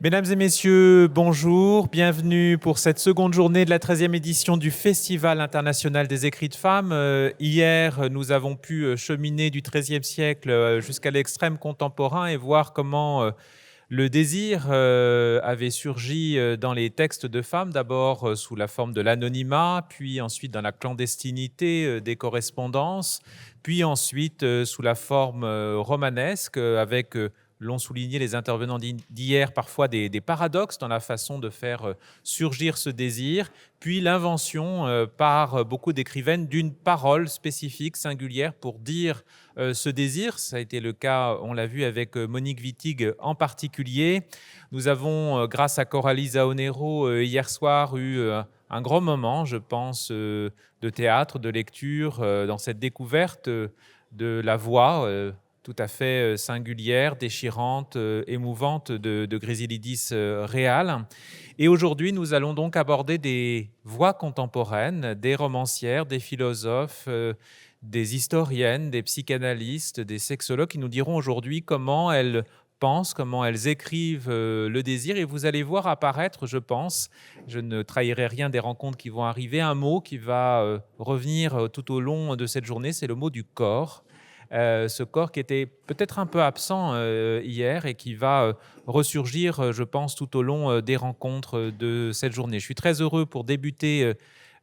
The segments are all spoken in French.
Mesdames et messieurs, bonjour, bienvenue pour cette seconde journée de la 13e édition du Festival international des écrits de femmes. Hier, nous avons pu cheminer du XIIIe siècle jusqu'à l'extrême contemporain et voir comment le désir avait surgi dans les textes de femmes, d'abord sous la forme de l'anonymat, puis ensuite dans la clandestinité des correspondances, puis ensuite sous la forme romanesque avec l'ont souligné les intervenants d'hier, parfois des paradoxes dans la façon de faire surgir ce désir, puis l'invention par beaucoup d'écrivaines d'une parole spécifique, singulière, pour dire ce désir. Ça a été le cas, on l'a vu avec Monique Wittig en particulier. Nous avons, grâce à Coralie Zaonero, hier soir eu un grand moment, je pense, de théâtre, de lecture, dans cette découverte de la voix tout à fait singulière, déchirante, émouvante de Grésilidis Réal. Et aujourd'hui, nous allons donc aborder des voix contemporaines, des romancières, des philosophes, des historiennes, des psychanalystes, des sexologues qui nous diront aujourd'hui comment elles pensent, comment elles écrivent le désir. Et vous allez voir apparaître, je pense, je ne trahirai rien des rencontres qui vont arriver, un mot qui va revenir tout au long de cette journée, c'est le mot du corps. Ce corps qui était peut-être un peu absent hier et qui va ressurgir, je pense, tout au long des rencontres de cette journée. Je suis très heureux pour débuter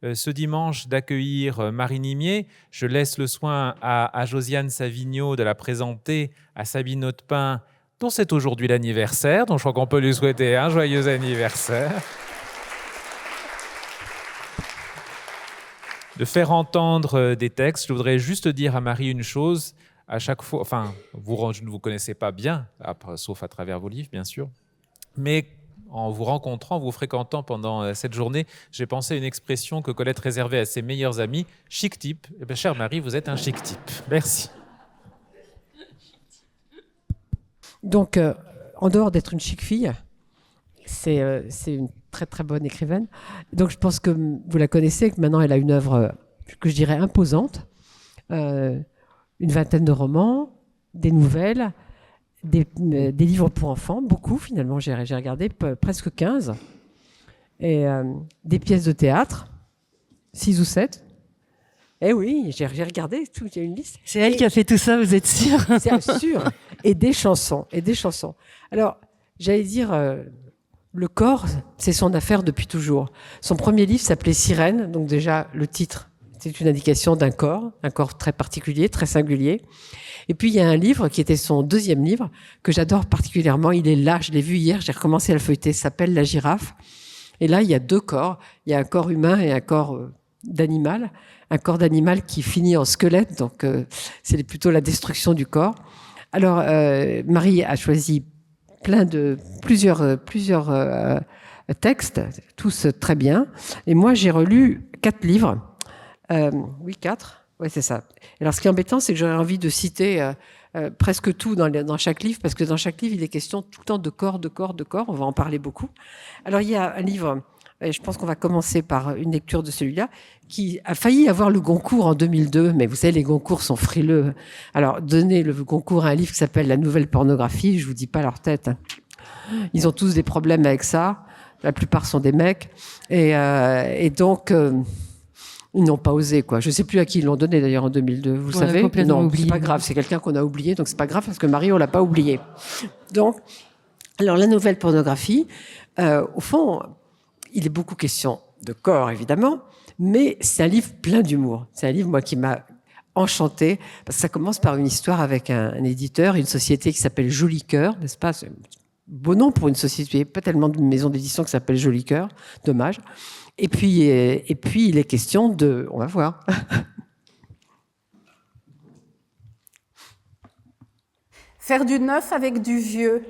ce dimanche d'accueillir Marie Nimier. Je laisse le soin à Josiane Savigno de la présenter, à Sabine Hautepin, dont c'est aujourd'hui l'anniversaire, donc je crois qu'on peut lui souhaiter un joyeux anniversaire. De faire entendre des textes. Je voudrais juste dire à Marie une chose. À chaque fois, enfin, je ne vous connaissez pas bien, sauf à travers vos livres, bien sûr, mais en vous rencontrant, en vous fréquentant pendant cette journée, j'ai pensé à une expression que Colette réservait à ses meilleurs amis, chic type. Eh bien, chère Marie, vous êtes un chic type. Merci. Donc, en dehors d'être une chic fille, c'est une très très bonne écrivaine. Donc je pense que vous la connaissez, que maintenant elle a une œuvre que je dirais imposante, une vingtaine de romans, des nouvelles, des livres pour enfants, beaucoup finalement, j'ai regardé, presque 15, et des pièces de théâtre, 6 ou 7. Eh oui, j'ai regardé, il y a une liste. C'est elle qui a fait tout ça, vous êtes sûre? C'est sûr. Et des chansons. Alors, j'allais dire... le corps, c'est son affaire depuis toujours. Son premier livre s'appelait Sirène, donc déjà le titre, c'est une indication d'un corps très particulier, très singulier. Et puis il y a un livre qui était son deuxième livre, que j'adore particulièrement, il est là, je l'ai vu hier, j'ai recommencé à le feuilleter, s'appelle La girafe. Et là, il y a deux corps, il y a un corps humain et un corps d'animal, un corps d'animal qui finit en squelette, donc c'est plutôt la destruction du corps. Alors, Marie a choisi plusieurs textes, tous très bien. Et moi, j'ai relu 4 livres. Oui, 4. Ouais, c'est ça. Alors, ce qui est embêtant, c'est que j'aurais envie de citer presque tout dans chaque livre, parce que dans chaque livre, il est question tout le temps de corps. On va en parler beaucoup. Alors, il y a un livre, et je pense qu'on va commencer par une lecture de celui-là, qui a failli avoir le Goncourt en 2002, mais vous savez, les Goncourt sont frileux. Alors, donner le Goncourt à un livre qui s'appelle La nouvelle pornographie, je vous dis pas leur tête. Ils ont tous des problèmes avec ça. La plupart sont des mecs. Et donc, ils n'ont pas osé, quoi. Je sais plus à qui ils l'ont donné, d'ailleurs, en 2002. Vous savez? Non, oublié. C'est pas grave. C'est quelqu'un qu'on a oublié, donc c'est pas grave, parce que Marie, on l'a pas oublié. Donc, alors, La nouvelle pornographie, au fond, il est beaucoup question de corps, évidemment, mais c'est un livre plein d'humour. C'est un livre, moi, qui m'a enchantée, parce que ça commence par une histoire avec un éditeur, une société qui s'appelle Joli Cœur, n'est-ce pas? C'est un beau nom pour une société, pas tellement de maison d'édition qui s'appelle Joli Cœur, dommage. Et puis, il est question de... On va voir. Faire du neuf avec du vieux,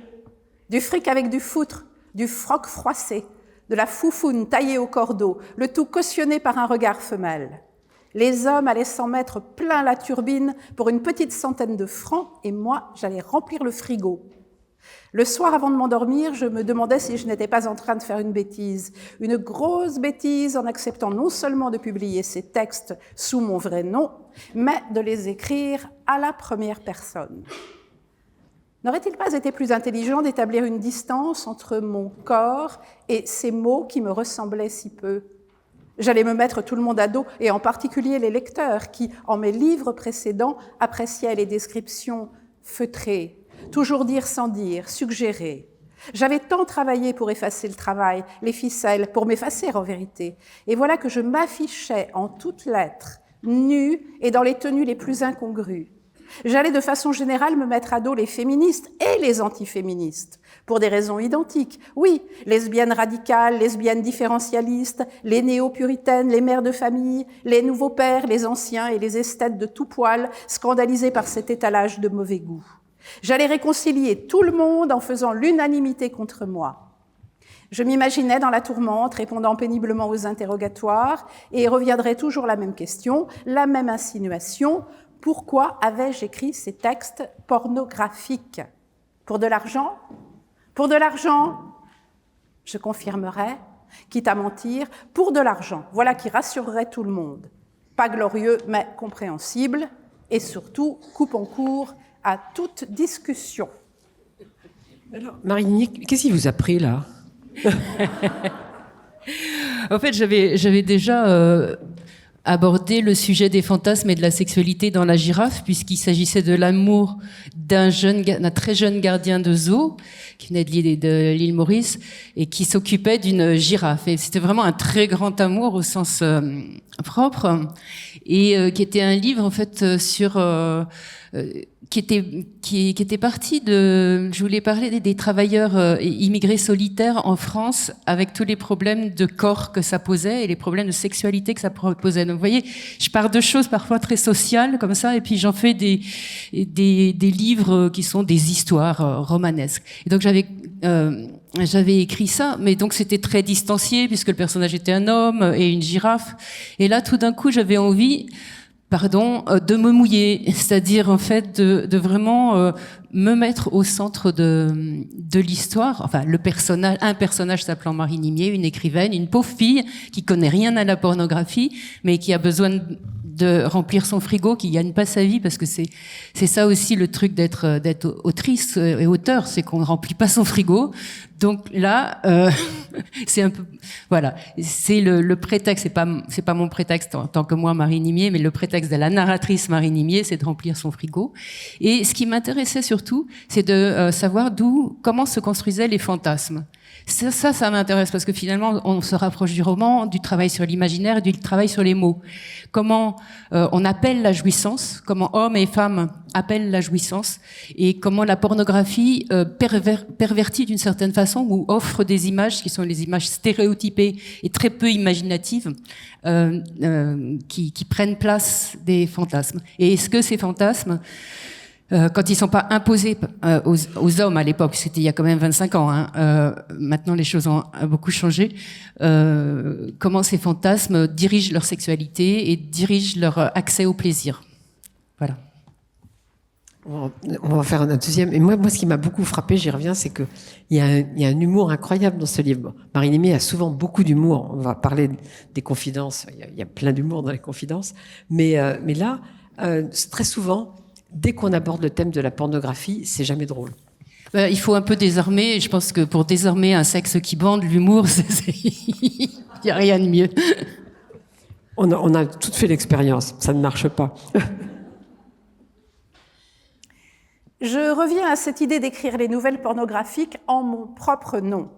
du fric avec du foutre, du froc froissé, de la foufoune taillée au cordeau, le tout cautionné par un regard femelle. Les hommes allaient s'en mettre plein la turbine pour une petite centaine de francs, et moi, j'allais remplir le frigo. Le soir, avant de m'endormir, je me demandais si je n'étais pas en train de faire une bêtise, une grosse bêtise en acceptant non seulement de publier ces textes sous mon vrai nom, mais de les écrire à la première personne. N'aurait-il pas été plus intelligent d'établir une distance entre mon corps et ces mots qui me ressemblaient si peu ? J'allais me mettre tout le monde à dos, et en particulier les lecteurs qui, en mes livres précédents, appréciaient les descriptions feutrées, toujours dire sans dire, suggérer. J'avais tant travaillé pour effacer le travail, les ficelles, pour m'effacer en vérité. Et voilà que je m'affichais en toutes lettres, nue et dans les tenues les plus incongrues. J'allais de façon générale me mettre à dos les féministes et les antiféministes, pour des raisons identiques. Oui, lesbiennes radicales, lesbiennes différentialistes, les néo-puritaines, les mères de famille, les nouveaux pères, les anciens et les esthètes de tout poil, scandalisés par cet étalage de mauvais goût. J'allais réconcilier tout le monde en faisant l'unanimité contre moi. Je m'imaginais dans la tourmente, répondant péniblement aux interrogatoires, et reviendrait toujours la même question, la même insinuation. Pourquoi avais-je écrit ces textes pornographiques ? Pour de l'argent ? Pour de l'argent ? Je confirmerai, quitte à mentir, pour de l'argent. Voilà qui rassurerait tout le monde. Pas glorieux, mais compréhensible, et surtout coupant court à toute discussion. Alors, Marie-Nini, qu'est-ce qui vous a pris là ? En fait, j'avais déjà abordé le sujet des fantasmes et de la sexualité dans La Girafe, puisqu'il s'agissait de l'amour d'un très jeune gardien de zoo qui venait de l'île Maurice et qui s'occupait d'une girafe. Et c'était vraiment un très grand amour au sens propre, et qui était un livre en fait sur qui était parti de. Je voulais parler des travailleurs immigrés solitaires en France, avec tous les problèmes de corps que ça posait et les problèmes de sexualité que ça posait. Donc, vous voyez, je pars de choses parfois très sociales comme ça, et puis j'en fais des livres qui sont des histoires romanesques. Et donc j'avais écrit ça, mais donc c'était très distancié puisque le personnage était un homme et une girafe. Et là, tout d'un coup, j'avais envie, de me mouiller, c'est-à-dire en fait de vraiment me mettre au centre de l'histoire. Enfin, un personnage s'appelant Marie Nimier, une écrivaine, une pauvre fille qui connaît rien à la pornographie, mais qui a besoin de remplir son frigo, qui gagne pas sa vie, parce que c'est ça aussi le truc d'être autrice et auteur, c'est qu'on ne remplit pas son frigo. Donc là, c'est un peu, voilà, c'est le prétexte, c'est pas mon prétexte en tant que moi, Marie Nimier, mais le prétexte de la narratrice Marie Nimier, c'est de remplir son frigo. Et ce qui m'intéressait surtout, c'est de savoir comment se construisaient les fantasmes. Ça m'intéresse, parce que finalement, on se rapproche du roman, du travail sur l'imaginaire et du travail sur les mots. Comment on appelle la jouissance, comment hommes et femmes appellent la jouissance, et comment la pornographie pervertit d'une certaine façon, ou offre des images qui sont les images stéréotypées et très peu imaginatives, qui prennent place des fantasmes. Et est-ce que ces fantasmes, quand ils sont pas imposés aux hommes à l'époque, c'était il y a quand même 25 ans, maintenant les choses ont beaucoup changé, comment ces fantasmes dirigent leur sexualité et dirigent leur accès au plaisir. Voilà. On va faire un deuxième. Et moi, ce qui m'a beaucoup frappé, j'y reviens, c'est qu'il y a un humour incroyable dans ce livre. Marie Nimier a souvent beaucoup d'humour. On va parler des confidences. Il y a plein d'humour dans les confidences. Mais là, très souvent, dès qu'on aborde le thème de la pornographie, c'est jamais drôle. Il faut un peu désarmer. Je pense que pour désarmer un sexe qui bande, l'humour, il n'y a rien de mieux. On a toutes fait l'expérience. Ça ne marche pas. Je reviens à cette idée d'écrire les nouvelles pornographiques en mon propre nom.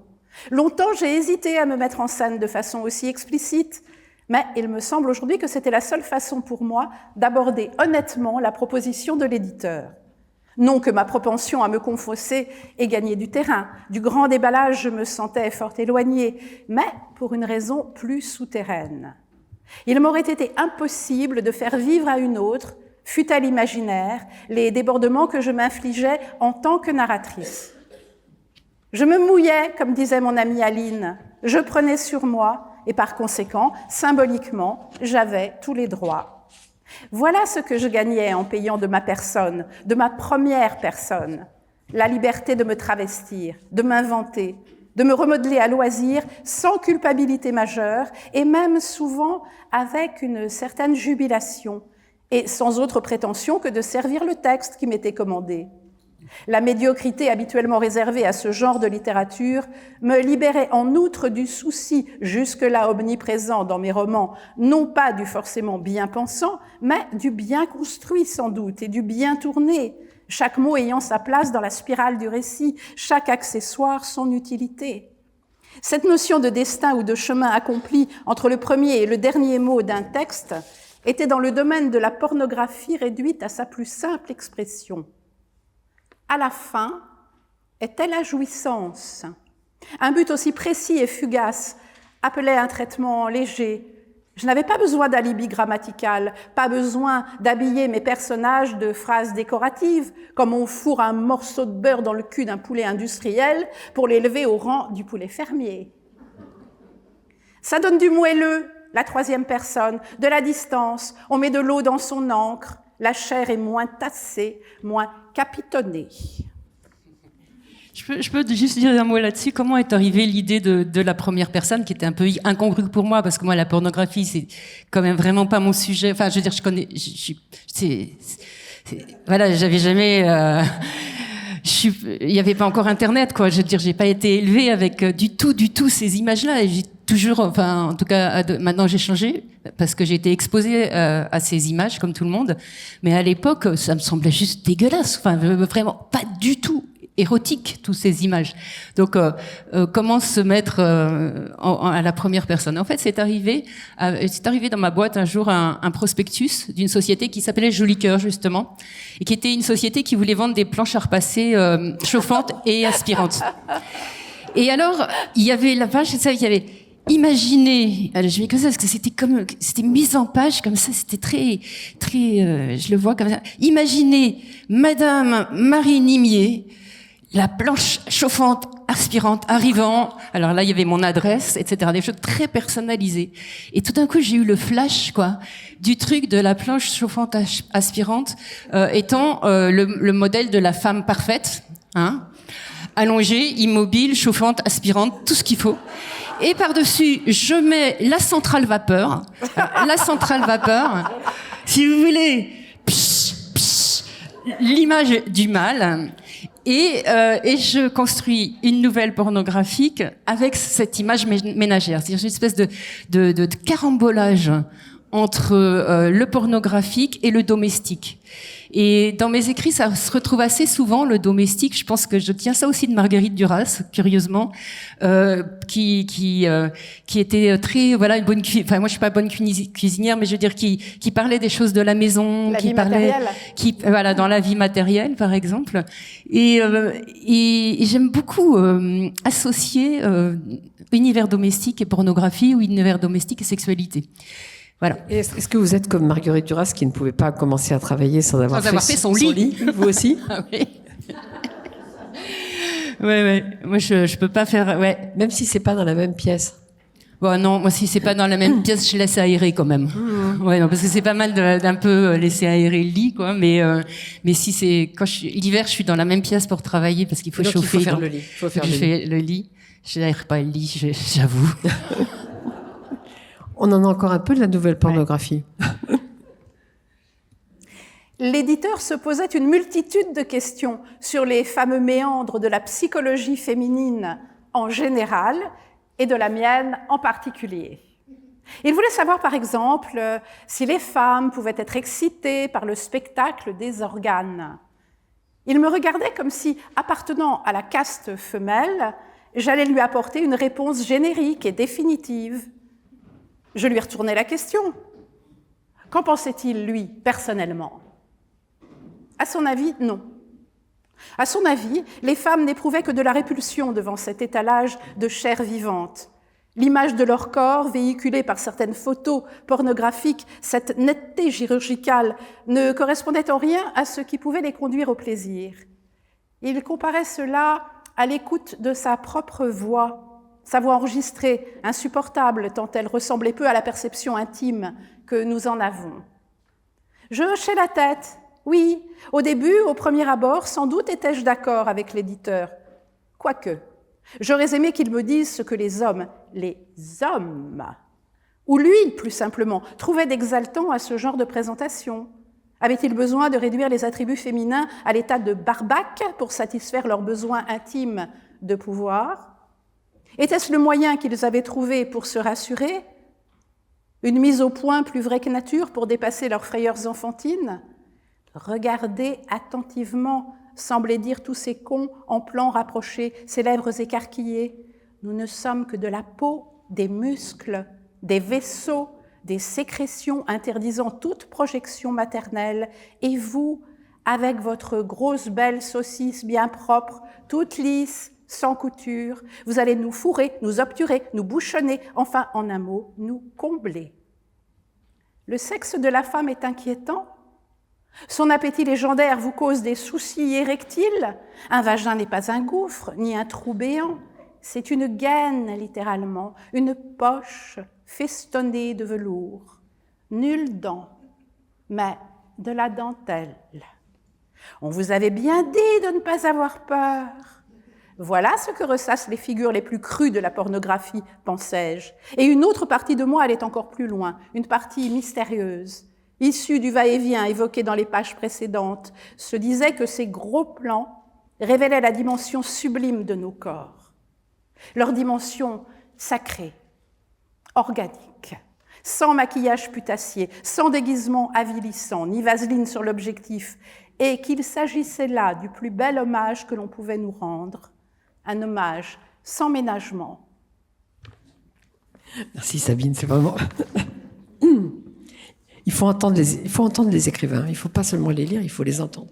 Longtemps, j'ai hésité à me mettre en scène de façon aussi explicite, mais il me semble aujourd'hui que c'était la seule façon pour moi d'aborder honnêtement la proposition de l'éditeur. Non que ma propension à me confosser ait gagné du terrain. Du grand déballage, je me sentais fort éloignée, mais pour une raison plus souterraine. Il m'aurait été impossible de faire vivre à une autre, fût-elle imaginaire, les débordements que je m'infligeais en tant que narratrice. Je me mouillais, comme disait mon amie Aline, je prenais sur moi, et par conséquent, symboliquement, j'avais tous les droits. Voilà ce que je gagnais en payant de ma personne, de ma première personne, la liberté de me travestir, de m'inventer, de me remodeler à loisir, sans culpabilité majeure, et même souvent avec une certaine jubilation, et sans autre prétention que de servir le texte qui m'était commandé. La médiocrité habituellement réservée à ce genre de littérature me libérait en outre du souci, jusque-là omniprésent dans mes romans, non pas du forcément bien pensant, mais du bien construit sans doute et du bien tourné, chaque mot ayant sa place dans la spirale du récit, chaque accessoire son utilité. Cette notion de destin ou de chemin accompli entre le premier et le dernier mot d'un texte était dans le domaine de la pornographie réduite à sa plus simple expression. À la fin, était la jouissance. Un but aussi précis et fugace appelait un traitement léger. Je n'avais pas besoin d'alibi grammatical, pas besoin d'habiller mes personnages de phrases décoratives, comme on fourre un morceau de beurre dans le cul d'un poulet industriel pour l'élever au rang du poulet fermier. Ça donne du moelleux, la troisième personne, de la distance, on met de l'eau dans son encre, la chair est moins tassée, moins capitonnée. Je peux juste dire un mot là-dessus. Comment est arrivée l'idée de la première personne, qui était un peu incongrue pour moi, parce que moi, la pornographie, c'est quand même vraiment pas mon sujet. Enfin, je veux dire, voilà, j'avais jamais, il y avait pas encore Internet, quoi. Je veux dire, j'ai pas été élevée avec du tout ces images-là. Et j'ai toujours, enfin, en tout cas, maintenant j'ai changé, parce que j'ai été exposée à ces images, comme tout le monde. Mais à l'époque, ça me semblait juste dégueulasse. Enfin, vraiment pas du tout érotique, toutes ces images. Donc, comment se mettre à la première personne? En fait, c'est arrivé dans ma boîte un jour un prospectus d'une société qui s'appelait Joli Cœur, justement, et qui était une société qui voulait vendre des planches à repasser chauffantes et aspirantes. Et alors, il y avait la page, il y avait imaginez, je mets comme ça parce que c'était mise en page comme ça, c'était très, je le vois comme ça. Imaginez Madame Marie Nimier, la planche chauffante, aspirante, arrivant. Alors là, il y avait mon adresse, etc. Des choses très personnalisées. Et tout d'un coup, j'ai eu le flash, quoi, du truc de la planche chauffante, aspirante, étant le modèle de la femme parfaite, hein, allongée, immobile, chauffante, aspirante, tout ce qu'il faut. Et par-dessus, je mets la centrale vapeur. La centrale vapeur, si vous voulez, l'image du mâle. Et je construis une nouvelle pornographique avec cette image ménagère. C'est-à-dire une espèce de carambolage entre le pornographique et le domestique. Et dans mes écrits, ça se retrouve assez souvent, le domestique. Je pense que je tiens ça aussi de Marguerite Duras, curieusement, qui était très, voilà, une bonne enfin, moi, je suis pas bonne cuisinière, mais je veux dire, qui parlait des choses de la maison, voilà, dans la vie matérielle, par exemple. Et j'aime beaucoup associer univers domestique et pornographie, ou univers domestique et sexualité. Voilà. Est-ce que vous êtes comme Marguerite Duras, qui ne pouvait pas commencer à travailler sans avoir fait son lit? Vous aussi? Ah oui. Ouais. Moi, je peux pas faire, ouais. Même si c'est pas dans la même pièce. Bon, non, moi, si c'est pas dans la même pièce, je laisse aérer quand même. Ouais, non, parce que c'est pas mal d'un peu laisser aérer le lit, quoi. Mais si c'est, l'hiver, je suis dans la même pièce pour travailler parce qu'il faut chauffer. Il faut faire le lit. Je fais le lit. Je n'aère pas le lit, j'avoue. On en a encore un peu de la nouvelle pornographie. L'éditeur se posait une multitude de questions sur les fameux méandres de la psychologie féminine en général et de la mienne en particulier. Il voulait savoir, par exemple, si les femmes pouvaient être excitées par le spectacle des organes. Il me regardait comme si, appartenant à la caste femelle, j'allais lui apporter une réponse générique et définitive. Je lui retournais la question. Qu'en pensait-il, lui, personnellement? À son avis, non. À son avis, les femmes n'éprouvaient que de la répulsion devant cet étalage de chair vivante. L'image de leur corps, véhiculée par certaines photos pornographiques, cette netteté chirurgicale, ne correspondait en rien à ce qui pouvait les conduire au plaisir. Il comparait cela à l'écoute de sa propre voix, sa voix enregistrée, insupportable, tant elle ressemblait peu à la perception intime que nous en avons. Je hochai la tête. Oui, au début, au premier abord, sans doute étais-je d'accord avec l'éditeur. Quoique, j'aurais aimé qu'il me dise ce que les hommes, ou lui, plus simplement, trouvaient d'exaltant à ce genre de présentation. Avaient-ils besoin de réduire les attributs féminins à l'état de barbaque pour satisfaire leurs besoins intimes de pouvoir? Était-ce le moyen qu'ils avaient trouvé pour se rassurer? Une mise au point plus vraie que nature pour dépasser leurs frayeurs enfantines? Regardez attentivement, semblait dire tous ces cons en plan rapproché, ces lèvres écarquillées. Nous ne sommes que de la peau, des muscles, des vaisseaux, des sécrétions interdisant toute projection maternelle. Et vous, avec votre grosse belle saucisse bien propre, toute lisse, sans couture, vous allez nous fourrer, nous obturer, nous bouchonner, enfin, en un mot, nous combler. Le sexe de la femme est inquiétant. Son appétit légendaire vous cause des soucis érectiles. Un vagin n'est pas un gouffre, ni un trou béant. C'est une gaine, littéralement, une poche festonnée de velours. Nulle dent, mais de la dentelle. On vous avait bien dit de ne pas avoir peur. Voilà ce que ressassent les figures les plus crues de la pornographie, pensais-je. Et une autre partie de moi allait encore plus loin, une partie mystérieuse, issue du va-et-vient évoqué dans les pages précédentes, se disait que ces gros plans révélaient la dimension sublime de nos corps, leur dimension sacrée, organique, sans maquillage putassier, sans déguisement avilissant, ni vaseline sur l'objectif, et qu'il s'agissait là du plus bel hommage que l'on pouvait nous rendre, un hommage sans ménagement. Merci Sabine, c'est vraiment... Il faut entendre les écrivains, il ne faut pas seulement les lire, il faut les entendre.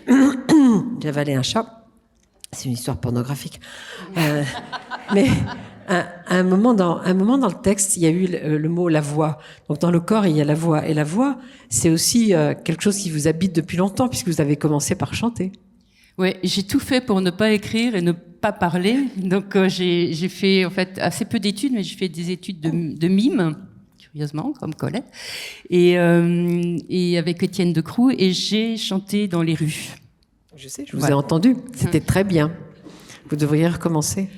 J'ai avalé un chat, c'est une histoire pornographique. Mais à un moment dans le texte, il y a eu le mot « la voix ». Donc dans le corps, il y a la voix. Et la voix, c'est aussi quelque chose qui vous habite depuis longtemps, puisque vous avez commencé par chanter. Oui, j'ai tout fait pour ne pas écrire et ne pas parler. Donc j'ai fait en fait assez peu d'études, mais j'ai fait des études de mime, curieusement, comme Colette, et avec Étienne Decroux, et j'ai chanté dans les rues. Je sais, je vous ai entendu. C'était très bien. Vous devriez recommencer.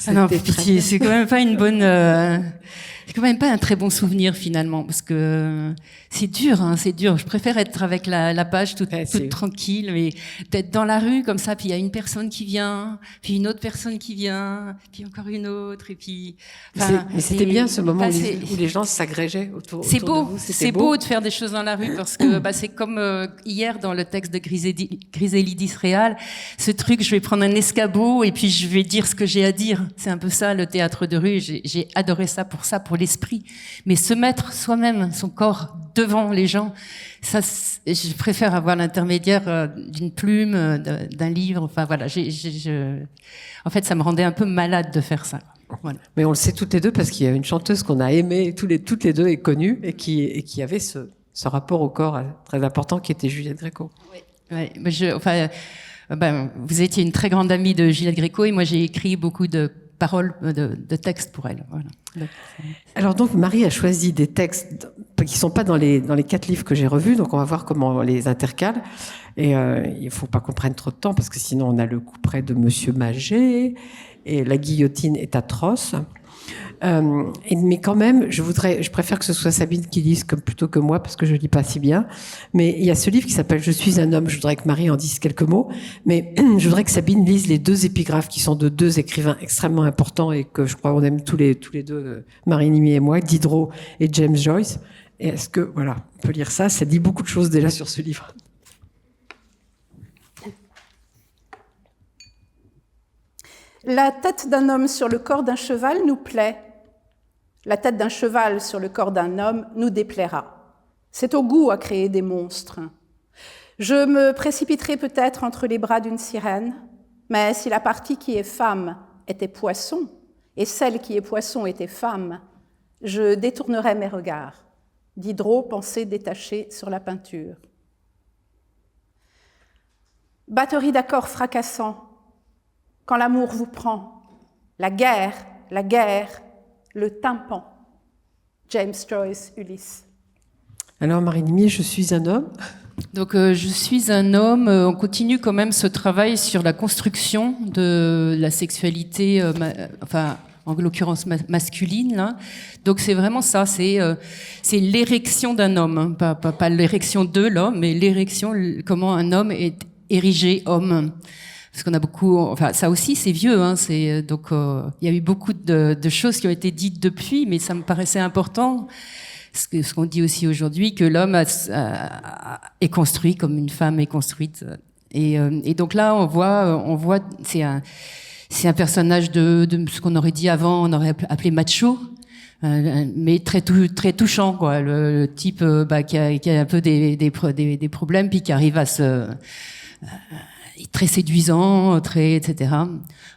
Ah non, pitié, c'est quand même pas une bonne... c'est quand même pas un très bon souvenir finalement, parce que c'est dur, hein, c'est dur. Je préfère être avec la page toute tranquille, mais d'être dans la rue comme ça, puis il y a une personne qui vient, puis une autre personne qui vient, puis encore une autre, et puis... Mais c'était bien ce moment où les gens s'agrégeaient autour de vous. C'est beau de faire des choses dans la rue, parce que c'est comme hier dans le texte de Griselidis Réal, ce truc, je vais prendre un escabeau et puis je vais dire ce que j'ai à dire. C'est un peu ça, le théâtre de rue. J'ai adoré ça, pour l'esprit. Mais se mettre soi-même, son corps, devant les gens, ça, je préfère avoir l'intermédiaire d'une plume, d'un livre. Enfin, voilà. En fait, ça me rendait un peu malade de faire ça. Voilà. Mais on le sait toutes les deux parce qu'il y a une chanteuse qu'on a aimée, toutes les deux et connue, et qui avait ce rapport au corps très important, qui était Juliette Gréco. Oui. Mais vous étiez une très grande amie de Juliette Gréco, et moi j'ai écrit beaucoup de paroles, de textes pour elle. Voilà. Alors donc Marie a choisi des textes qui sont pas dans les 4 livres que j'ai revus, donc on va voir comment on les intercale. Et il faut pas qu'on prenne trop de temps parce que sinon on a le couperet de Monsieur Maget et la guillotine est atroce. Mais quand même, je préfère que ce soit Sabine qui lise plutôt que moi parce que je lis pas si bien. Mais il y a ce livre qui s'appelle Je suis un homme. Je voudrais que Marie en dise quelques mots, mais je voudrais que Sabine lise les 2 épigraphes qui sont de 2 écrivains extrêmement importants et que je crois qu'on aime tous les deux, Marie Nimy et moi, Diderot et James Joyce. Et est-ce que voilà, on peut lire ça? Ça dit beaucoup de choses déjà sur ce livre. La tête d'un homme sur le corps d'un cheval nous plaît. La tête d'un cheval sur le corps d'un homme nous déplaira. C'est au goût à créer des monstres. Je me précipiterai peut-être entre les bras d'une sirène, mais si la partie qui est femme était poisson, et celle qui est poisson était femme, je détournerais mes regards. Diderot, pensée détachée sur la peinture. Batterie d'accords fracassants. Quand l'amour vous prend, la guerre, le tympan. James Joyce, Ulysse. Alors Marie Nimy, je suis un homme. Donc je suis un homme. On continue quand même ce travail sur la construction de la sexualité, en l'occurrence masculine. Là. Donc c'est vraiment ça, c'est l'érection d'un homme, hein. Pas l'érection de l'homme, mais l'érection, comment un homme est érigé homme. Parce qu'on a beaucoup, enfin ça aussi c'est vieux, hein, donc il y a eu beaucoup de choses qui ont été dites depuis, mais ça me paraissait important. Ce qu'on dit aussi aujourd'hui, que l'homme est construit comme une femme est construite. Et donc là, on voit, c'est un personnage de ce qu'on aurait dit avant, on aurait appelé macho, mais très touchant, quoi. Le type qui a un peu des problèmes, puis qui arrive à très séduisant, etc.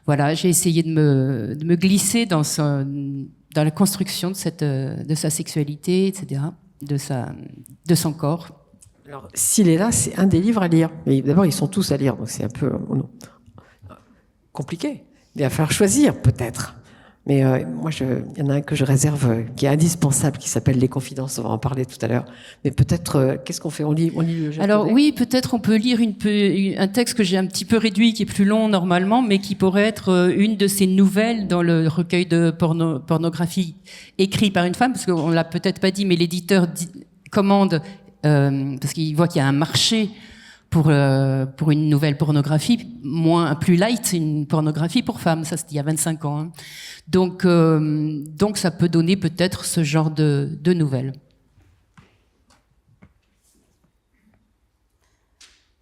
Voilà, j'ai essayé de me glisser dans la construction de sa sexualité, etc., de son corps. Alors, s'il est là, c'est un des livres à lire. Mais d'abord, ils sont tous à lire, donc c'est un peu compliqué. Il va falloir choisir, peut-être. Mais moi, il y en a un que je réserve, qui est indispensable, qui s'appelle Les Confidences. On va en parler tout à l'heure. Mais peut-être, qu'est-ce qu'on fait ? On lit le japonais ? Alors oui, peut-être on peut lire un texte que j'ai un petit peu réduit, qui est plus long normalement, mais qui pourrait être une de ces nouvelles dans le recueil de pornographie écrit par une femme, parce qu'on l'a peut-être pas dit, mais l'éditeur commande, parce qu'il voit qu'il y a un marché pour une nouvelle pornographie, plus light, une pornographie pour femmes, ça c'était il y a 25 ans. Hein. Donc ça peut donner peut-être ce genre de nouvelles.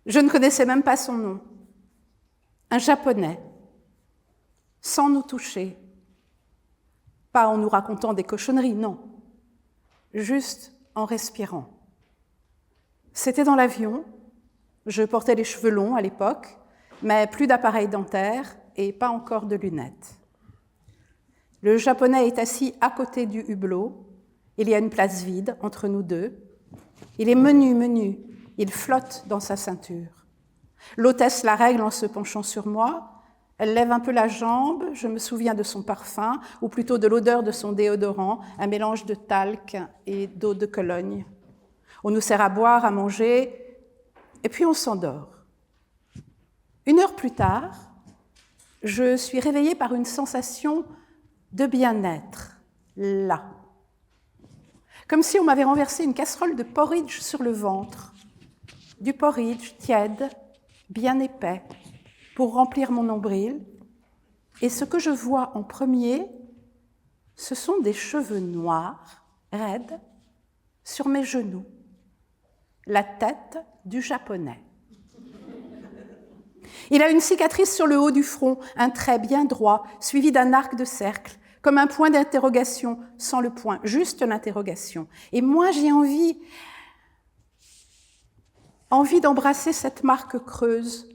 Je ne connaissais même pas son nom. Un Japonais, sans nous toucher. Pas en nous racontant des cochonneries, non. Juste en respirant. C'était dans l'avion. Je portais les cheveux longs à l'époque, mais plus d'appareil dentaire et pas encore de lunettes. Le Japonais est assis à côté du hublot. Il y a une place vide entre nous deux. Il est menu. Il flotte dans sa ceinture. L'hôtesse la règle en se penchant sur moi. Elle lève un peu la jambe. Je me souviens de son parfum, ou plutôt de l'odeur de son déodorant, un mélange de talc et d'eau de Cologne. On nous sert à boire, à manger, et puis on s'endort. 1 heure plus tard, je suis réveillée par une sensation de bien-être, là. Comme si on m'avait renversé une casserole de porridge sur le ventre. Du porridge tiède, bien épais, pour remplir mon nombril. Et ce que je vois en premier, ce sont des cheveux noirs, raides, sur mes genoux. La tête du Japonais. Il a une cicatrice sur le haut du front, un trait bien droit, suivi d'un arc de cercle, comme un point d'interrogation, sans le point, juste l'interrogation. Et moi, j'ai envie d'embrasser cette marque creuse,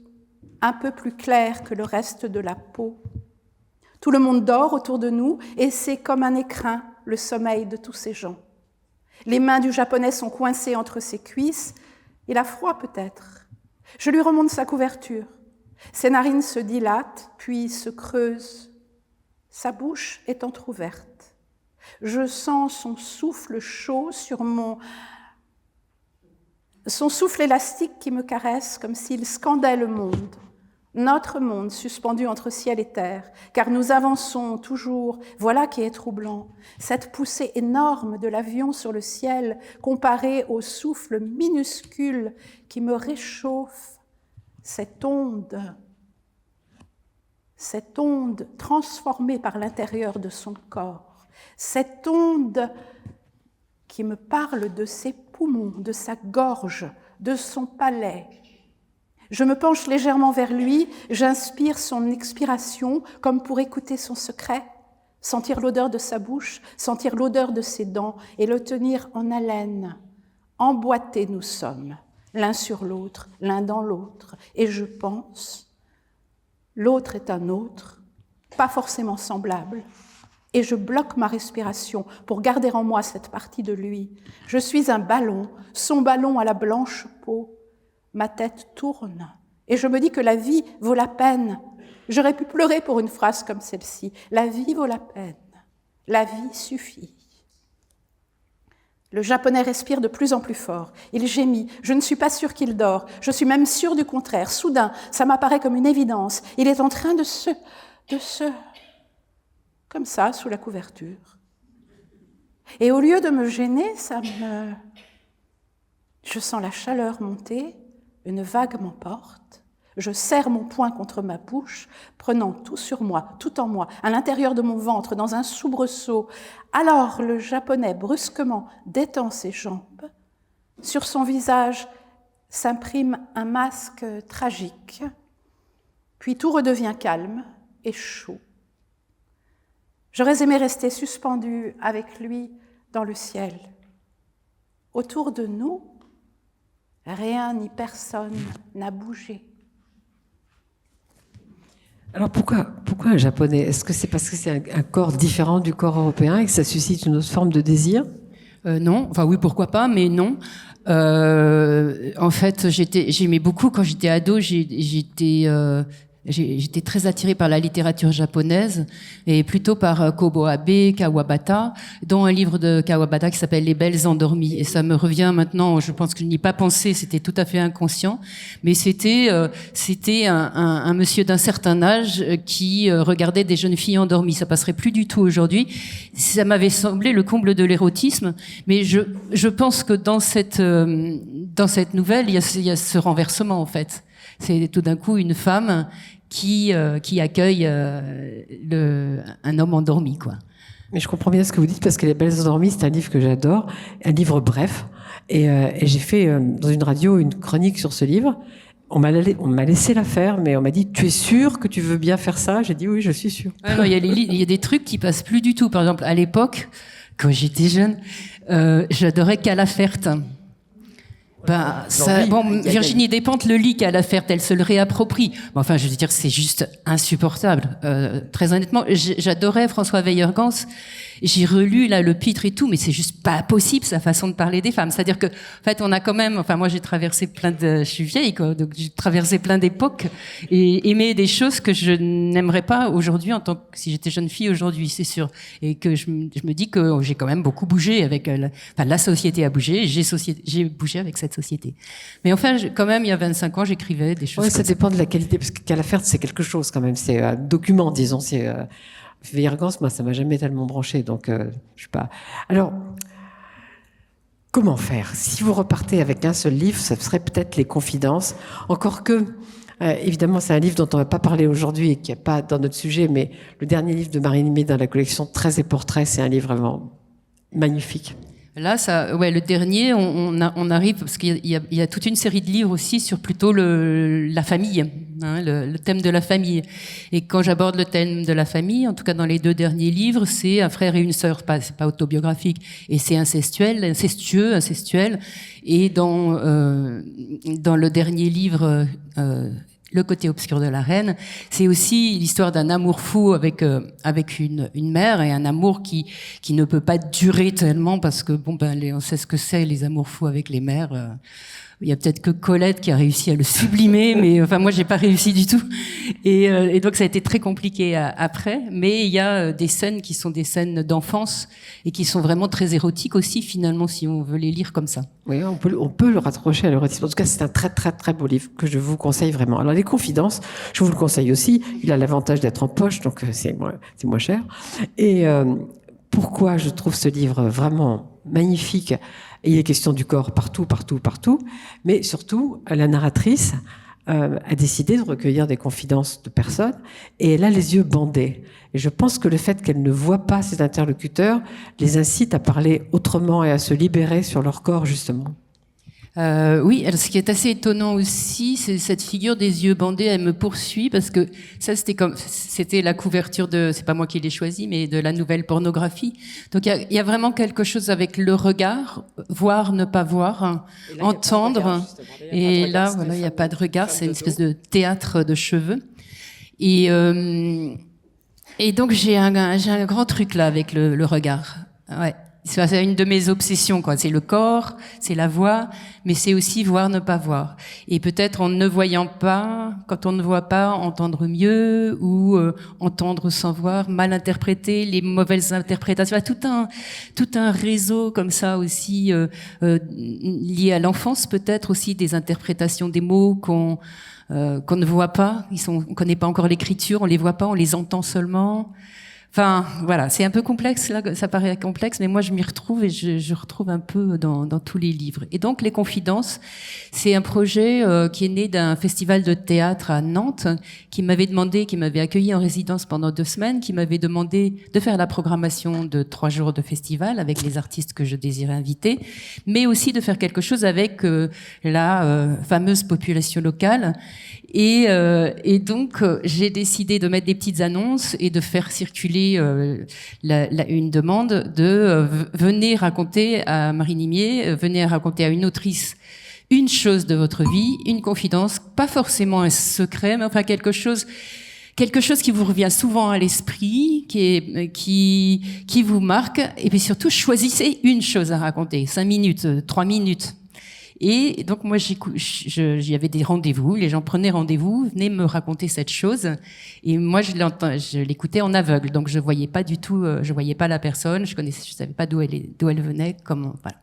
un peu plus claire que le reste de la peau. Tout le monde dort autour de nous, et c'est comme un écrin, le sommeil de tous ces gens. Les mains du Japonais sont coincées entre ses cuisses. Il a froid peut-être. Je lui remonte sa couverture. Ses narines se dilatent, puis se creusent. Sa bouche est entr'ouverte. Je sens son souffle chaud sur son souffle élastique qui me caresse comme s'il scandait le monde. Notre monde suspendu entre ciel et terre, car nous avançons toujours, voilà qui est troublant, cette poussée énorme de l'avion sur le ciel comparée au souffle minuscule qui me réchauffe, cette onde transformée par l'intérieur de son corps, cette onde qui me parle de ses poumons, de sa gorge, de son palais. Je me penche légèrement vers lui, j'inspire son expiration comme pour écouter son secret, sentir l'odeur de sa bouche, sentir l'odeur de ses dents et le tenir en haleine. Emboîtés nous sommes, l'un sur l'autre, l'un dans l'autre. Et je pense, l'autre est un autre, pas forcément semblable. Et je bloque ma respiration pour garder en moi cette partie de lui. Je suis un ballon, son ballon à la blanche peau. Ma tête tourne et je me dis que la vie vaut la peine. J'aurais pu pleurer pour une phrase comme celle-ci. La vie vaut la peine. La vie suffit. Le Japonais respire de plus en plus fort. Il gémit. Je ne suis pas sûre qu'il dort. Je suis même sûre du contraire. Soudain, ça m'apparaît comme une évidence. Il est en train de se... comme ça, sous la couverture. Et au lieu de me gêner, je sens la chaleur monter, une vague m'emporte. Je serre mon poing contre ma bouche, prenant tout sur moi, tout en moi, à l'intérieur de mon ventre, dans un soubresaut. Alors le Japonais brusquement détend ses jambes. Sur son visage s'imprime un masque tragique. Puis tout redevient calme et chaud. J'aurais aimé rester suspendue avec lui dans le ciel. Autour de nous, rien ni personne n'a bougé. Alors pourquoi un japonais? Est-ce que c'est parce que c'est un corps différent du corps européen et que ça suscite une autre forme de désir? Non, enfin oui, pourquoi pas, mais non. En fait, j'aimais beaucoup quand j'étais ado. J'étais très attirée par la littérature japonaise et plutôt par Kobo Abe, Kawabata, dont un livre de Kawabata qui s'appelle Les Belles Endormies. Et ça me revient maintenant, je pense que je n'y ai pas pensé, c'était tout à fait inconscient, mais c'était un monsieur d'un certain âge qui regardait des jeunes filles endormies. Ça passerait plus du tout aujourd'hui. Ça m'avait semblé le comble de l'érotisme, mais je pense que dans cette nouvelle, il y a ce renversement en fait. C'est tout d'un coup une femme qui accueille un homme endormi, quoi. Mais je comprends bien ce que vous dites parce que Les Belles Endormies, c'est un livre que j'adore, un livre bref. Et j'ai fait dans une radio une chronique sur ce livre. On m'a laissé la faire, mais on m'a dit: tu es sûr que tu veux bien faire ça? J'ai dit oui, je suis sûr. Ah non, il y a des trucs qui passent plus du tout. Par exemple, à l'époque, quand j'étais jeune, j'adorais Calafert. Virginie Despentes le lit qu'à la Ferté, elle se le réapproprie. Enfin, je veux dire, c'est juste insupportable. Très honnêtement, j'adorais François Weyergans. J'ai relu là le Pitre et tout, mais c'est juste pas possible sa façon de parler des femmes. C'est-à-dire que, en fait, on a quand même. Enfin, moi, j'ai traversé je suis vieille, quoi, donc j'ai traversé plein d'époques et aimé des choses que je n'aimerais pas aujourd'hui en tant que si j'étais jeune fille aujourd'hui, c'est sûr. Et que je me dis que j'ai quand même beaucoup bougé avec. La société a bougé. J'ai bougé avec cette société. Mais enfin, quand même, il y a 25 ans, j'écrivais des choses. Oui, ça dépend de la qualité, parce qu'à la Ferté, c'est quelque chose quand même. C'est un document, disons. C'est Weyergans, moi, ça m'a jamais tellement branché, donc je sais pas. Alors, comment faire? Si vous repartez avec un seul livre, ça serait peut-être Les Confidences. Encore que, évidemment, c'est un livre dont on va pas parler aujourd'hui et qui n'est pas dans notre sujet, mais le dernier livre de Marine Aimé dans la collection 13 et portraits, c'est un livre vraiment magnifique. Là, le dernier, on arrive parce qu'il y a toute une série de livres aussi sur plutôt la famille, hein, le thème de la famille. Et quand j'aborde le thème de la famille, en tout cas dans les 2 derniers livres, c'est un frère et une sœur, c'est pas autobiographique, et c'est incestuel. Et dans le dernier livre. Le côté obscur de la reine, c'est aussi l'histoire d'un amour fou avec une mère, et un amour qui ne peut pas durer tellement parce que on sait ce que c'est les amours fous avec les mères. Il y a peut-être que Colette qui a réussi à le sublimer, mais enfin moi j'ai pas réussi du tout. Et donc ça a été très compliqué après. Mais il y a des scènes qui sont des scènes d'enfance et qui sont vraiment très érotiques aussi finalement si on veut les lire comme ça. Oui, on peut le raccrocher à l'érotisme. En tout cas, c'est un très très très beau livre que je vous conseille vraiment. Alors Les Confidences, je vous le conseille aussi. Il a l'avantage d'être en poche, donc c'est moins cher. Et pourquoi je trouve ce livre vraiment magnifique? Et il est question du corps partout. Mais surtout, la narratrice a décidé de recueillir des confidences de personnes et elle a les yeux bandés. Et je pense que le fait qu'elle ne voit pas ses interlocuteurs les incite à parler autrement et à se libérer sur leur corps, justement. Oui, alors ce qui est assez étonnant aussi, c'est cette figure des yeux bandés, elle me poursuit parce que ça c'était la couverture c'est pas moi qui l'ai choisi, mais de la nouvelle pornographie. Donc il y a vraiment quelque chose avec le regard, voir, ne pas voir, entendre. Et là, voilà, il n'y a pas de regard, c'est une espèce de théâtre de cheveux. Et donc j'ai un grand truc là avec le regard. Ouais. C'est une de mes obsessions, quoi. C'est le corps, c'est la voix, mais c'est aussi voir, ne pas voir. Et peut-être en ne voyant pas, quand on ne voit pas, entendre mieux, ou entendre sans voir, mal interpréter, les mauvaises interprétations. Tout un réseau comme ça aussi, lié à l'enfance peut-être aussi, des interprétations des mots qu'on ne voit pas. On connaît pas encore l'écriture, on les voit pas, on les entend seulement. Enfin, voilà, c'est un peu complexe, là, ça paraît complexe, mais moi je m'y retrouve et je retrouve un peu dans tous les livres. Et donc, Les Confidences, c'est un projet qui est né d'un festival de théâtre à Nantes, qui m'avait accueilli en résidence pendant 2 semaines, qui m'avait demandé de faire la programmation de 3 jours de festival avec les artistes que je désirais inviter, mais aussi de faire quelque chose avec la fameuse population locale. Et donc, j'ai décidé de mettre des petites annonces et de faire circuler une demande de venez raconter à Marie Nimier, venez raconter à une autrice une chose de votre vie, une confidence, pas forcément un secret, mais enfin quelque chose qui vous revient souvent à l'esprit, qui vous marque, et puis surtout choisissez une chose à raconter, 5 minutes, 3 minutes. Et donc moi, j'y avais des rendez-vous, les gens prenaient rendez-vous, venaient me raconter cette chose, et moi je l'écoutais en aveugle, donc je voyais pas du tout, je voyais pas la personne, je savais pas d'où elle venait, comment, voilà.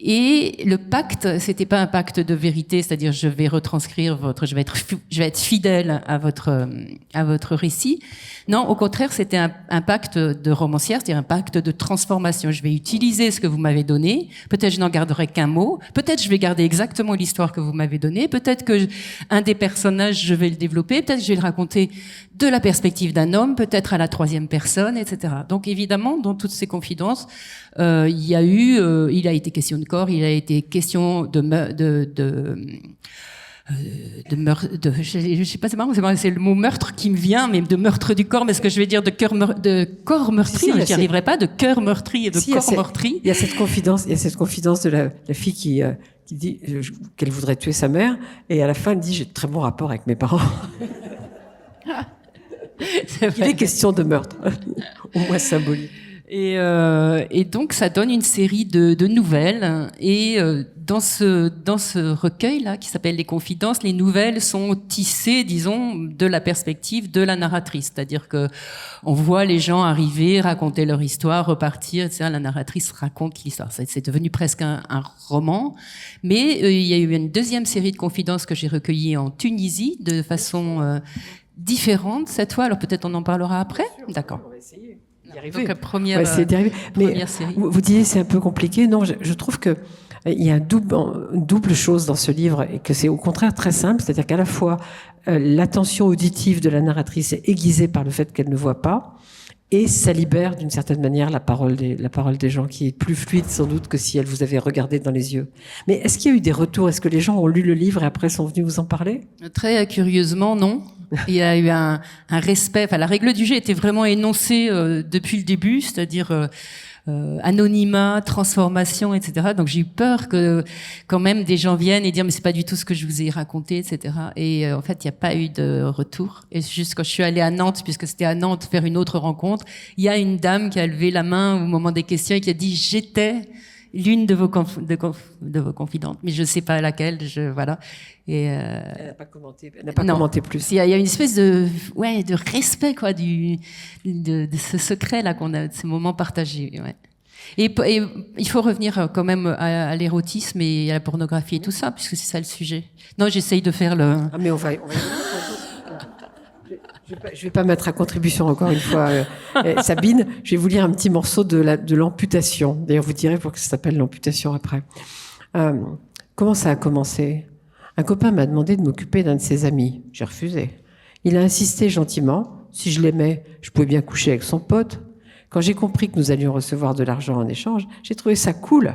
Et le pacte, c'était pas un pacte de vérité, c'est-à-dire je vais retranscrire je vais être fidèle à votre récit. Non, au contraire, c'était un pacte de romancière, c'est-à-dire un pacte de transformation. Je vais utiliser ce que vous m'avez donné. Peut-être je n'en garderai qu'un mot. Peut-être je vais garder exactement l'histoire que vous m'avez donnée. Peut-être que un des personnages, je vais le développer. Peut-être que je vais le raconter de la perspective d'un homme, peut-être à la 3e personne, etc. Donc évidemment, dans toutes ces confidences, il a été question de corps, il a été question de je sais pas, c'est le mot meurtre qui me vient, mais de meurtre du corps, mais ce que je vais dire de corps meurtri, je n'y arriverai pas, de cœur meurtri et de corps meurtri. Il y a cette confidence de la fille qui dit qu'elle voudrait tuer sa mère, et à la fin elle dit j'ai de très bons rapports avec mes parents. Il est question de meurtre, au moins symbolique. Et donc ça donne une série de nouvelles, et dans ce recueil-là qui s'appelle Les Confidences, les nouvelles sont tissées, disons, de la perspective de la narratrice, c'est-à-dire que on voit les gens arriver, raconter leur histoire, repartir, etc. La narratrice raconte l'histoire. C'est devenu presque un roman, mais il y a eu une 2e série de confidences que j'ai recueillies en Tunisie de façon différente cette fois. Alors peut-être on en parlera après. D'accord. On va essayer. Donc, première série. Vous disiez c'est un peu compliqué. Non, je trouve que il y a une double chose dans ce livre, et que c'est au contraire très simple. C'est-à-dire qu'à la fois l'attention auditive de la narratrice est aiguisée par le fait qu'elle ne voit pas, et ça libère d'une certaine manière la parole des gens, qui est plus fluide sans doute que si elle vous avait regardé dans les yeux. Mais est-ce qu'il y a eu des retours? Est-ce que les gens ont lu le livre et après sont venus vous en parler? Très curieusement, non. Il y a eu un respect. Enfin, la règle du jeu était vraiment énoncée depuis le début, c'est-à-dire anonymat, transformation, etc. Donc j'ai eu peur que quand même des gens viennent et dire mais c'est pas du tout ce que je vous ai raconté, etc. Et en fait il n'y a pas eu de retour. Et juste quand je suis allée à Nantes, puisque c'était à Nantes faire une autre rencontre, il y a une dame qui a levé la main au moment des questions et qui a dit j'étais l'une de vos confidentes, mais je sais pas laquelle. Voilà. Et elle n'a pas commenté plus. Il y a une espèce de respect quoi de ce secret là qu'on a, de ces moments partagés. Ouais. Et il faut revenir quand même à l'érotisme et à la pornographie et tout ça, puisque c'est ça le sujet. Non, j'essaye de faire le. Ah mais on va je vais pas mettre à contribution encore une fois Sabine. Je vais vous lire un petit morceau de l'amputation. D'ailleurs, vous direz pourquoi ça s'appelle l'amputation après. Comment ça a commencé? Un copain m'a demandé de m'occuper d'un de ses amis. J'ai refusé. Il a insisté gentiment. Si je l'aimais, je pouvais bien coucher avec son pote. Quand j'ai compris que nous allions recevoir de l'argent en échange, j'ai trouvé ça cool.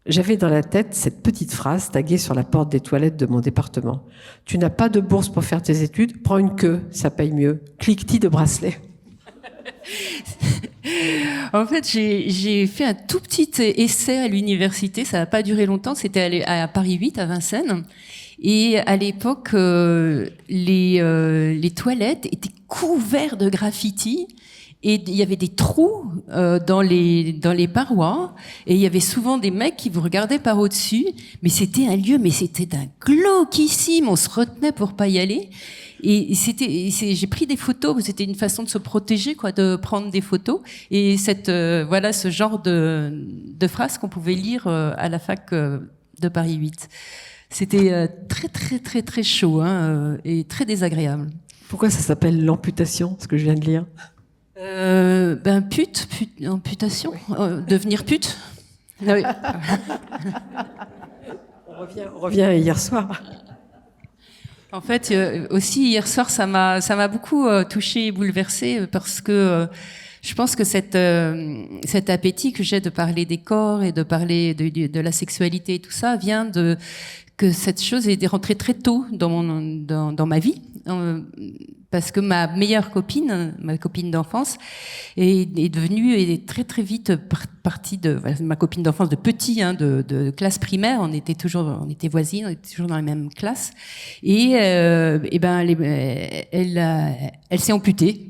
J'avais dans la tête cette petite phrase taguée sur la porte des toilettes de mon département. Tu n'as pas de bourse pour faire tes études, prends une queue, ça paye mieux. Cliquetis de bracelet. En fait, j'ai fait un tout petit essai à l'université, ça n'a pas duré longtemps, c'était à Paris 8, à Vincennes. Et à l'époque, les toilettes étaient couvertes de graffitis. Et il y avait des trous dans les parois, et il y avait souvent des mecs qui vous regardaient par au-dessus, mais c'était un lieu, mais c'était d'un glauquissime, on se retenait pour pas y aller. Et j'ai pris des photos, c'était une façon de se protéger, quoi, de prendre des photos. Et ce genre de phrases qu'on pouvait lire à la fac de Paris 8. C'était très très très très chaud, et très désagréable. Pourquoi ça s'appelle l'amputation, ce que je viens de lire? Amputation, devenir pute. Ah oui. On revient à hier soir. En fait, aussi hier soir, ça m'a beaucoup touchée et bouleversée parce que je pense que cet appétit que j'ai de parler des corps et de parler de la sexualité et tout ça vient de que cette chose est rentrée très tôt dans ma vie. Parce que ma meilleure copine, ma copine d'enfance, est très très vite partie de ma copine d'enfance de petit, de classe primaire. On était voisines, on était toujours dans la même classe. Et elle s'est amputée.